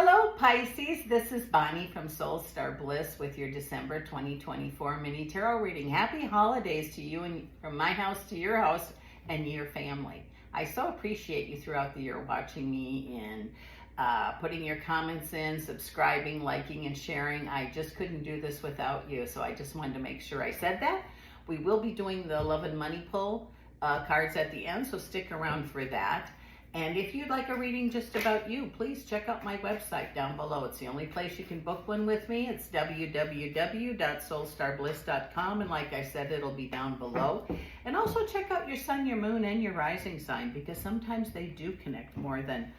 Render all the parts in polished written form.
Hello Pisces, this is Bonnie from Soul Star Bliss with your December 2024 mini tarot reading. Happy holidays to you and from my house to your house and your family. I so appreciate you throughout the year watching me and putting your comments in, subscribing, liking, and sharing. I just couldn't do this without you, so I just wanted to make sure I said that. We will be doing the Love and Money pull cards at the end, so stick around for that. And if you'd like a reading just about you, please check out my website down below. It's the only place you can book one with me. It's www.soulstarbliss.com. And like I said, it'll be down below. And also check out your sun, your moon, and your rising sign, because sometimes they do connect more than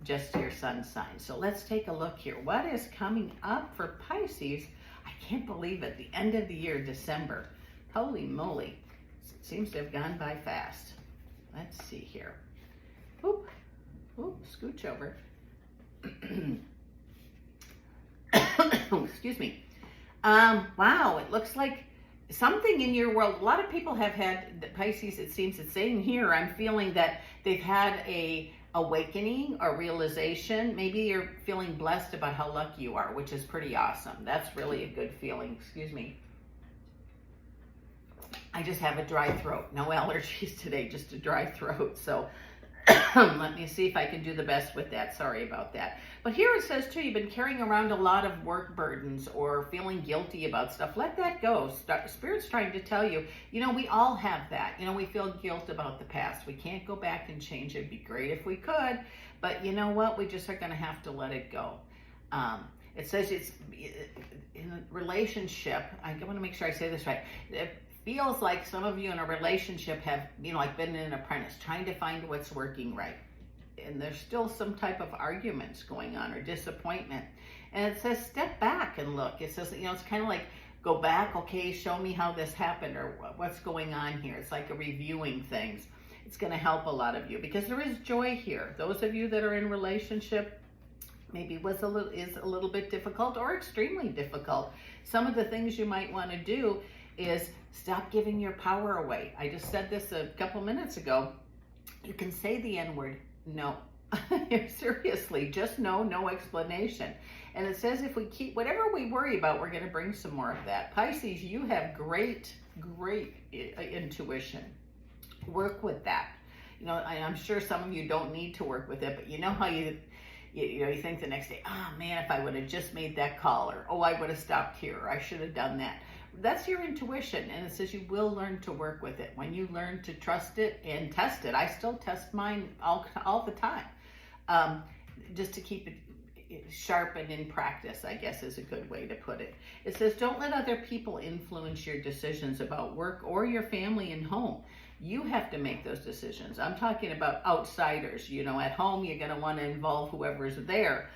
just your sun sign. So let's take a look here. What is coming up for Pisces? I can't believe it. The end of the year, December. Holy moly. It seems to have gone by fast. Let's see here. Oop, oop, scooch over. Excuse me. Wow, it looks like something in your world. A lot of people have had, the Pisces, it seems it's saying here, I'm feeling that they've had a awakening or realization. Maybe you're feeling blessed about how lucky you are, which is pretty awesome. That's really a good feeling. Excuse me. I just have a dry throat. No allergies today, just a dry throat. So let me see if I can do the best with that. Sorry about that. But here it says too, you've been carrying around a lot of work burdens or feeling guilty about stuff. Let that go. Spirit's trying to tell you, we all have that. We feel guilt about the past. We can't go back and change it. It'd be great if we could, but you know what? We just are going to have to let it go. It says it's in a relationship. I want to make sure I say this right. It feels like some of you in a relationship have, like been an apprentice, trying to find what's working right. And there's still some type of arguments going on or disappointment. And it says, step back and look. It says, it's kind of like, go back, okay, show me how this happened or what's going on here. It's like a reviewing things. It's going to help a lot of you because there is joy here. Those of you that are in relationship, maybe is a little bit difficult or extremely difficult. Some of the things you might want to do is stop giving your power away. I just said this a couple minutes ago. You can say the N-word, no. Seriously, just no explanation. And it says if we keep, whatever we worry about, we're going to bring some more of that. Pisces, you have great intuition. Work with that. I'm sure some of you don't need to work with it, but you know how you think the next day, oh man, if I would have just made that call, or oh, I would have stopped here, or I should have done that. That's your intuition, and it says you will learn to work with it. When you learn to trust it and test it, I still test mine all the time, just to keep it sharp and in practice, I guess is a good way to put it. It says don't let other people influence your decisions about work or your family and home. You have to make those decisions. I'm talking about outsiders. At home, you're going to want to involve whoever's there.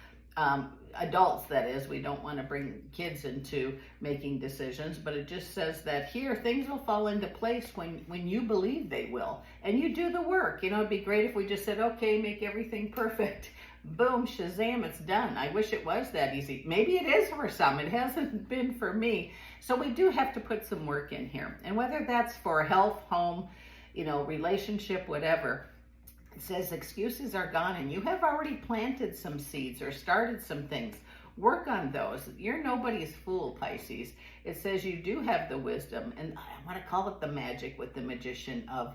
Adults, that is. We don't want to bring kids into making decisions, but it just says that here things will fall into place when you believe they will, and you do the work. It'd be great if we just said, okay, make everything perfect. Boom, shazam, it's done. I wish it was that easy. Maybe it is for some. It hasn't been for me. So we do have to put some work in here, and whether that's for health, home, relationship, whatever. It says excuses are gone and you have already planted some seeds or started some things. Work on those. You're nobody's fool, Pisces. It says you do have the wisdom, and I want to call it the magic with the magician of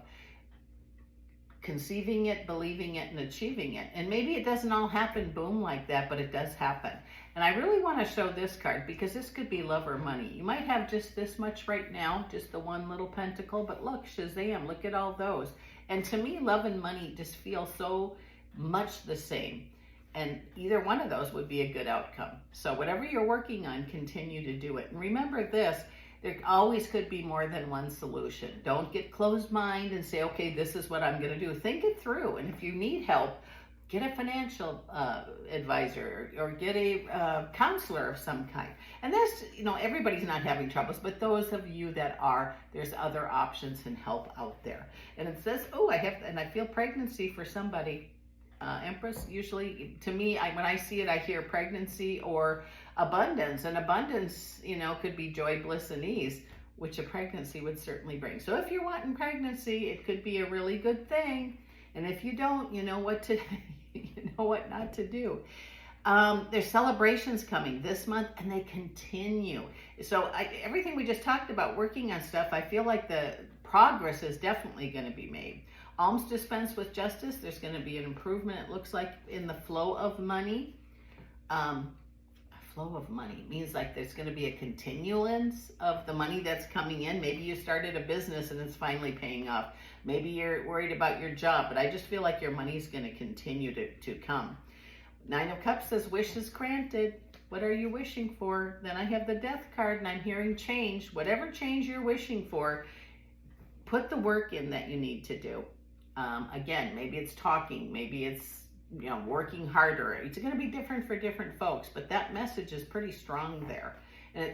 conceiving it, believing it, and achieving it. And maybe it doesn't all happen boom like that, but it does happen. And I really want to show this card because this could be love or money. You might have just this much right now, just the one little pentacle, but look, shazam, look at all those. And to me, love and money just feel so much the same. And either one of those would be a good outcome. So whatever you're working on, continue to do it. And remember this, there always could be more than one solution. Don't get closed mind and say, okay, this is what I'm going to do. Think it through. And if you need help, get a financial advisor or get a counselor of some kind. And that's, everybody's not having troubles, but those of you that are, there's other options and help out there. And it says, oh, I feel pregnancy for somebody. Empress, usually to me, when I see it, I hear pregnancy or abundance. And abundance, could be joy, bliss, and ease, which a pregnancy would certainly bring. So if you're wanting pregnancy, it could be a really good thing. And if you don't, you know what not to do. There's celebrations coming this month, and they continue. So everything we just talked about, working on stuff, I feel like the progress is definitely going to be made. Alms dispense with justice. There's going to be an improvement, it looks like, in the flow of money. Flow of money means like there's going to be a continuance of the money that's coming in. Maybe you started a business and it's finally paying off. Maybe you're worried about your job, but I just feel like your money's going to continue to come. Nine of Cups says wishes granted. What are you wishing for? Then I have the Death card, and I'm hearing change. Whatever change you're wishing for, put the work in that you need to do. Again, maybe it's talking, maybe it's working harder. It's going to be different for different folks, but that message is pretty strong there. And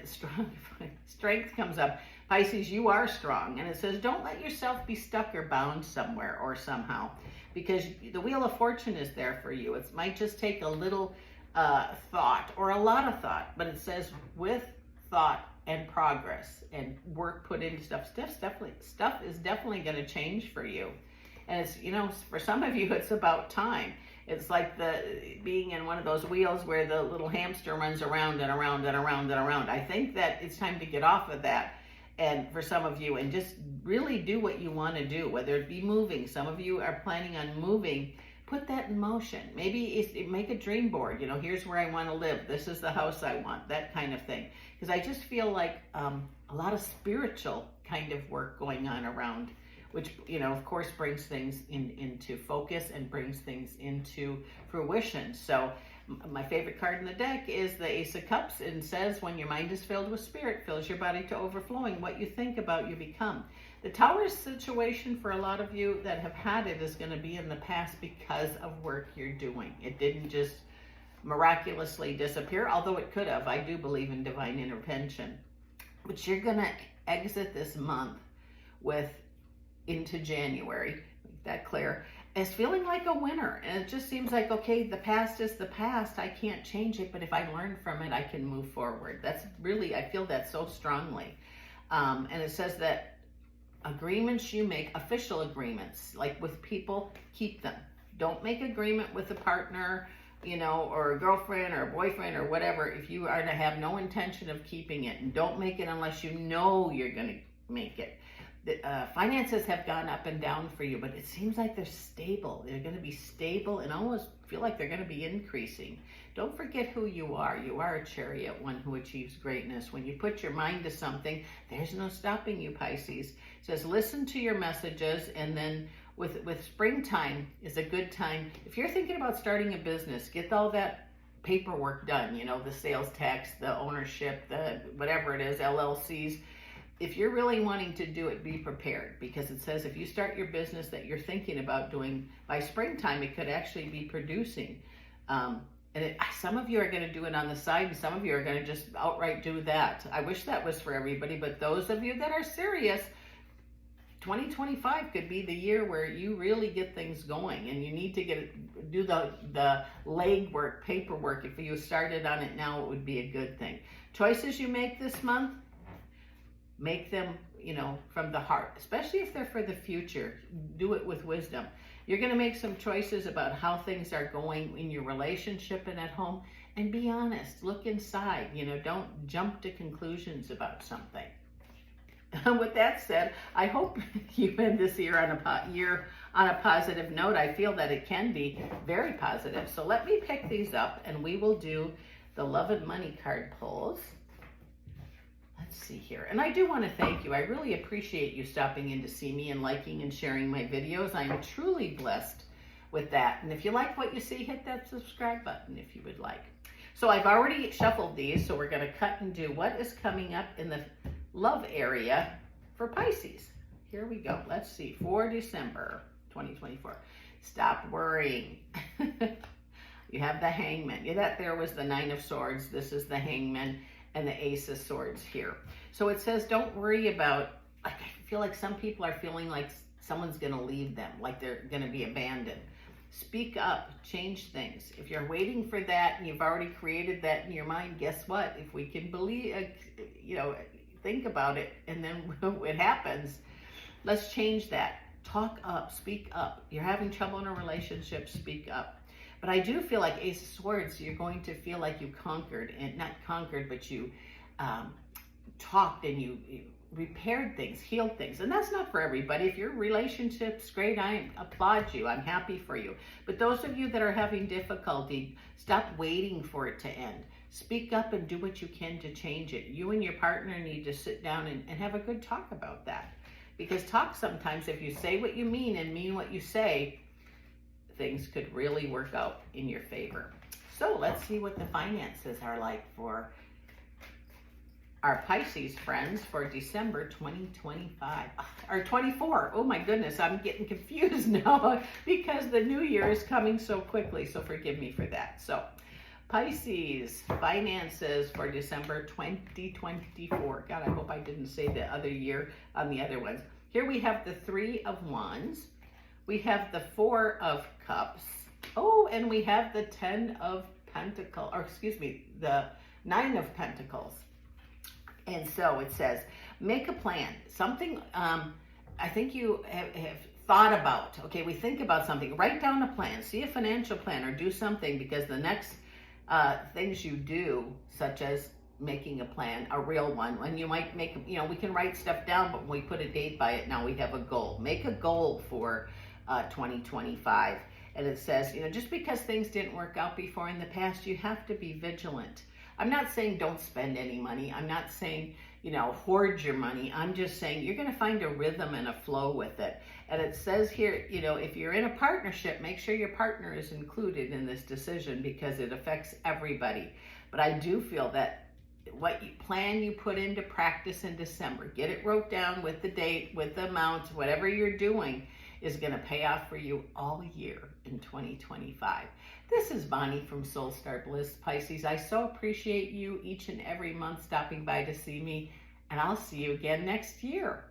strength comes up. Pisces, you are strong. And it says, don't let yourself be stuck or bound somewhere or somehow, because the Wheel of Fortune is there for you. It might just take a little thought or a lot of thought, but it says with thought and progress and work put into stuff is definitely going to change for you. And it's, for some of you, it's about time. It's like being in one of those wheels where the little hamster runs around and around and around and around. I think that it's time to get off of that. And for some of you, and just really do what you want to do, whether it be moving. Some of you are planning on moving. Put that in motion. Maybe make a dream board. Here's where I want to live. This is the house I want, that kind of thing. Because I just feel like a lot of spiritual kind of work going on around, which, of course, brings things into focus and brings things into fruition. So my favorite card in the deck is the Ace of Cups, and says, when your mind is filled with spirit, fills your body to overflowing. What you think about, you become. The Tower situation for a lot of you that have had it is going to be in the past because of work you're doing. It didn't just miraculously disappear, although it could have. I do believe in divine intervention. But you're going to exit this month into January, make that clear, as feeling like a winner. And it just seems like, okay, the past is the past. I can't change it, but if I learn from it, I can move forward. That's really, I feel that so strongly. And it says that agreements you make, official agreements, like with people, keep them. Don't make agreement with a partner, or a girlfriend or a boyfriend or whatever, if you are to have no intention of keeping it. And don't make it unless you know you're going to make it. Finances have gone up and down for you, but it seems like they're stable. They're going to be stable and almost feel like they're going to be increasing. Don't forget who you are. You are a chariot, one who achieves greatness. When you put your mind to something, there's no stopping you, Pisces. It says, listen to your messages, and then with springtime is a good time. If you're thinking about starting a business, get all that paperwork done, the sales tax, the ownership, the whatever it is, LLCs. If you're really wanting to do it, be prepared, because it says if you start your business that you're thinking about doing, by springtime, it could actually be producing. Some of you are going to do it on the side, and some of you are going to just outright do that. I wish that was for everybody, but those of you that are serious, 2025 could be the year where you really get things going, and you need to do the legwork, paperwork. If you started on it now, it would be a good thing. Choices you make this month, make them, from the heart, especially if they're for the future. Do it with wisdom. You're going to make some choices about how things are going in your relationship and at home, and be honest. Look inside. Don't jump to conclusions about something. With that said, I hope you end this year on a positive note. I feel that it can be very positive. So let me pick these up, and we will do the love and money card pulls. Let's see here. And I do want to thank you. I really appreciate you stopping in to see me and liking and sharing my videos. I'm truly blessed with that. And if you like what you see, hit that subscribe button if you would like. So I've already shuffled these, so we're going to cut and do what is coming up in the love area for Pisces. Here we go. Let's see. For December 2024. Stop worrying. You have the Hangman. That there was the Nine of Swords. This is the Hangman and the Ace of Swords here. So it says, don't worry about, I feel like some people are feeling like someone's going to leave them, like they're going to be abandoned. Speak up, change things. If you're waiting for that and you've already created that in your mind, guess what? If we can believe, think about it, and then it happens, let's change that. Talk up, speak up. You're having trouble in a relationship, speak up. But I do feel like Ace of Swords, you're going to feel like you conquered, and not conquered, but you talked and you repaired things, healed things. And that's not for everybody. If your relationship's great, I applaud you. I'm happy for you. But those of you that are having difficulty, stop waiting for it to end. Speak up and do what you can to change it. You and your partner need to sit down and have a good talk about that. Because talk sometimes, if you say what you mean and mean what you say, things could really work out in your favor. So let's see what the finances are like for our Pisces friends for December 2025, or 24. Oh my goodness, I'm getting confused now because the new year is coming so quickly, so forgive me for that. So Pisces finances for December 2024. God, I hope I didn't say the other year on the other ones. Here we have the 3 of Wands. We have the 4 of Cups. Oh, and we have the 10 of Pentacles, or excuse me, the 9 of Pentacles. And so it says, make a plan. Something I think you have thought about. Okay, we think about something. Write down a plan. See a financial plan or do something, because the next things you do, such as making a plan, a real one, when you might make, we can write stuff down, but when we put a date by it, now we have a goal. Make a goal for 2025. And it says, just because things didn't work out before in the past, you have to be vigilant. I'm not saying don't spend any money. I'm not saying, hoard your money. I'm just saying you're going to find a rhythm and a flow with it. And it says here, if you're in a partnership, make sure your partner is included in this decision, because it affects everybody. But I do feel that what plan you put into practice in December, get it wrote down with the date, with the amounts, whatever you're doing, is going to pay off for you all year in 2025. This is Bonnie from Soul Star Bliss, Pisces. I so appreciate you each and every month stopping by to see me, and I'll see you again next year.